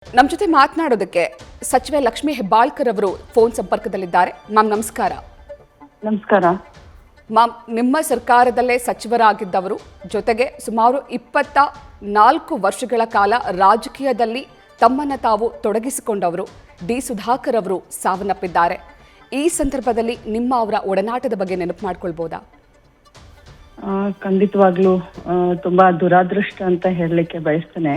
ನಮ್ಮ ಜೊತೆ ಮಾತನಾಡೋದಕ್ಕೆ ಸಚಿವೆ ಲಕ್ಷ್ಮಿ ಹೆಬ್ಬಾಳ್ಕರ್ ಅವರು ಫೋನ್ ಸಂಪರ್ಕದಲ್ಲಿದ್ದಾರೆ. ಮ್ಯಾಮ್ ನಮಸ್ಕಾರ. ನಮಸ್ಕಾರ ಮ್ಯಾಮ್, ನಿಮ್ಮ ಸರ್ಕಾರದಲ್ಲೇ ಸಚಿವರಾಗಿದ್ದವರು, ಜೊತೆಗೆ ಸುಮಾರು 24 ವರ್ಷಗಳ ಕಾಲ ರಾಜಕೀಯದಲ್ಲಿ ತಮ್ಮನ್ನು ತಾವು ತೊಡಗಿಸಿಕೊಂಡವರು ಡಿ ಸುಧಾಕರ್ ಅವರು ಸಾವನ್ನಪ್ಪಿದ್ದಾರೆ. ಈ ಸಂದರ್ಭದಲ್ಲಿ ನಿಮ್ಮ ಅವರ ಒಡನಾಟದ ಬಗ್ಗೆ ನೆನಪು ಮಾಡ್ಕೊಳ್ಬೋದಾ? ಖಂಡಿತವಾಗ್ಲೂ ತುಂಬಾ ದುರಾದೃಷ್ಟ ಅಂತ ಹೇಳಲಿಕ್ಕೆ ಬಯಸ್ತೇನೆ.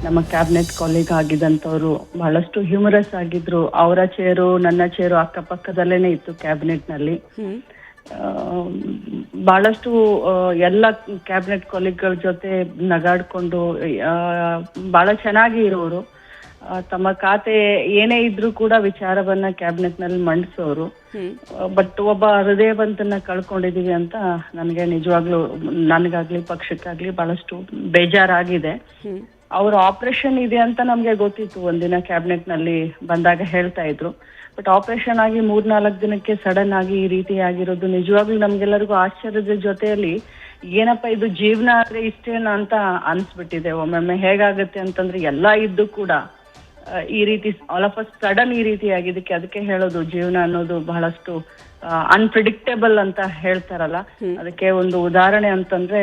ನಮ್ಮ ಕ್ಯಾಬಿನೆಟ್ ಕಾಲೀಗ್ ಆಗಿದ್ದಂಥವ್ರು ಬಹಳಷ್ಟು ಹ್ಯೂಮರಸ್ ಆಗಿದ್ರು. ಅವರ ಚೇರು ನನ್ನ ಚೇರು ಅಕ್ಕಪಕ್ಕದಲ್ಲೇನೆ ಇತ್ತು ಕ್ಯಾಬಿನೆಟ್ನಲ್ಲಿ. ಬಹಳಷ್ಟು ಎಲ್ಲ ಕ್ಯಾಬಿನೆಟ್ ಕಾಲೀಗ್ಗಳ ಜೊತೆ ನಗಾಡ್ಕೊಂಡು ಬಹಳ ಚೆನ್ನಾಗಿ ಇರೋರು. ತಮ್ಮ ಖಾತೆ ಏನೇ ಇದ್ರೂ ಕೂಡ ವಿಚಾರವನ್ನ ಕ್ಯಾಬಿನೆಟ್ ನಲ್ಲಿ ಮಂಡಿಸೋರು. ಬಟ್ ಒಬ್ಬ ಹೃದಯವಂತನ ಕಳ್ಕೊಂಡಿದೀವಿ ಅಂತ ನನಗೆ ನಿಜವಾಗ್ಲೂ, ನನಗಾಗ್ಲಿ ಪಕ್ಷಕ್ಕಾಗ್ಲಿ ಬಹಳಷ್ಟು ಬೇಜಾರಾಗಿದೆ. ಅವ್ರ ಆಪರೇಷನ್ ಇದೆ ಅಂತ ನಮ್ಗೆ ಗೊತ್ತಿತ್ತು. ಒಂದಿನ ಕ್ಯಾಬಿನೆಟ್ ನಲ್ಲಿ ಬಂದಾಗ ಹೇಳ್ತಾ ಇದ್ರು. ಬಟ್ ಆಪರೇಷನ್ ಆಗಿ 3-4 ದಿನಕ್ಕೆ ಸಡನ್ ಆಗಿ ಈ ರೀತಿ ಆಗಿರೋದು ನಿಜವಾಗ್ಲೂ ನಮ್ಗೆಲ್ಲರಿಗೂ ಆಶ್ಚರ್ಯದ ಜೊತೆಯಲ್ಲಿ ಏನಪ್ಪಾ ಇದು ಜೀವನ ಆದ್ರೆ ಇಷ್ಟೇನಾ ಅಂತ ಅನ್ಸ್ಬಿಟ್ಟಿದೆ. ಒಮ್ಮೊಮ್ಮೆ ಹೇಗಾಗತ್ತೆ ಅಂತಂದ್ರೆ ಎಲ್ಲಾ ಇದ್ದು ಕೂಡ ಈ ರೀತಿ ಆಲ್ ಆಫ್ ಅ ಸಡನ್ ಈ ರೀತಿ ಆಗಿದ್ದಕ್ಕೆ, ಅದಕ್ಕೆ ಹೇಳೋದು ಜೀವನ ಅನ್ನೋದು ಬಹಳಷ್ಟು ಅನ್ಪ್ರಿಡಿಕ್ಟೇಬಲ್ ಅಂತ ಹೇಳ್ತಾರಲ್ಲ, ಅದಕ್ಕೆ ಒಂದು ಉದಾಹರಣೆ ಅಂತಂದ್ರೆ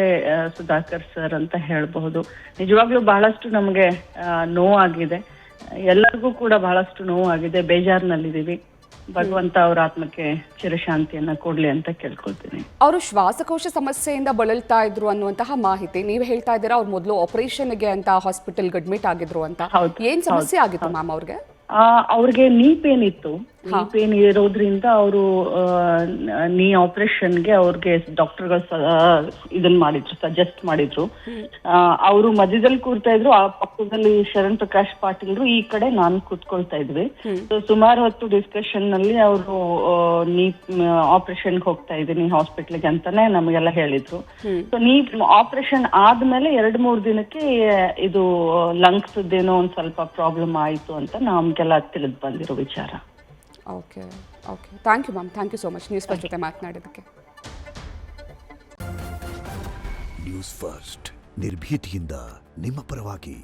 ಸುಧಾಕರ್ ಸರ್ ಅಂತ ಹೇಳ್ಬಹುದು. ನಿಜವಾಗ್ಲೂ ಬಹಳಷ್ಟು ನಮ್ಗೆ ನೋವಾಗಿದೆ. ಎಲ್ಲರಿಗೂ ಕೂಡ ಬಹಳಷ್ಟು ನೋವಾಗಿದೆ. ಬೇಜಾರಿನಲ್ಲಿದ್ದೀವಿ. ಭಗವಂತ ಅವ್ರ ಆತ್ಮಕ್ಕೆ ಚಿರಶಾಂತಿಯನ್ನ ಕೊಡ್ಲಿ ಅಂತ ಕೇಳ್ಕೊಳ್ತೀನಿ. ಅವರು ಶ್ವಾಸಕೋಶ ಸಮಸ್ಯೆಯಿಂದ ಬಳಲ್ತಾ ಇದ್ರು ಅನ್ನುವಂತಹ ಮಾಹಿತಿ ನೀವು ಹೇಳ್ತಾ ಇದ್ದೀರಾ. ಅವ್ರು ಮೊದಲು ಆಪರೇಷನ್ಗೆ ಅಂತ ಹಾಸ್ಪಿಟಲ್ಗೆ ಅಡ್ಮಿಟ್ ಆಗಿದ್ರು ಅಂತ. ಏನ್ ಸಮಸ್ಯೆ ಆಗಿತ್ತು ಮ್ಯಾಮ್ ಅವ್ರಿಗೆ? ಅವ್ರಿಗೆ ನೀ ಪೇನ್ ಇತ್ತು. ನೀ ಪೇನ್ ಇರೋದ್ರಿಂದ ಅವರು ನೀ ಆಪರೇಷನ್ಗೆ ಅವ್ರಿಗೆ ಡಾಕ್ಟರ್ಗಳು ಇದನ್ ಮಾಡಿದ್ರು, ಸಜೆಸ್ಟ್ ಮಾಡಿದ್ರು. ಅವರು ಮಧ್ಯದಲ್ಲಿ ಕೂರ್ತಾ ಇದ್ರು, ಆ ಪಕ್ಕದಲ್ಲಿ ಶರಣ್ ಪ್ರಕಾಶ್ ಪಾಟೀಲ್ರು, ಈ ಕಡೆ ನಾನು ಕೂತ್ಕೊಳ್ತಾ ಇದ್ವಿ. ಸುಮಾರು ಹೊತ್ತು ಡಿಸ್ಕಷನ್ ನಲ್ಲಿ ಅವರು ನೀ ಆಪರೇಷನ್ಗೆ ಹೋಗ್ತಾ ಇದ್ದೀನಿ ಹಾಸ್ಪಿಟ್ಲಿಗೆ ಅಂತಾನೆ ನಮಗೆಲ್ಲ ಹೇಳಿದ್ರು. ಸೊ ನೀ ಆಪರೇಷನ್ ಆದ್ಮೇಲೆ 2-3 ದಿನಕ್ಕೆ ಇದು ಲಂಗ್ಸ್ ಏನೋ ಒಂದ್ ಸ್ವಲ್ಪ ಪ್ರಾಬ್ಲಮ್ ಆಯ್ತು ಅಂತ ನಮ್ಗೆಲ್ಲ ತಿಳಿದು ಬಂದಿರೋ ವಿಚಾರ. Okay okay, thank you ma'am, thank you so much News First ಜೊತೆ ಮಾತನಾಡೋದಕ್ಕೆ. ನ್ಯೂಸ್ ಫಸ್ಟ್ ನಿರ್ಭೀತಿಯಿಂದ ನಿಮ್ಮ ಪರವಾಗಿ.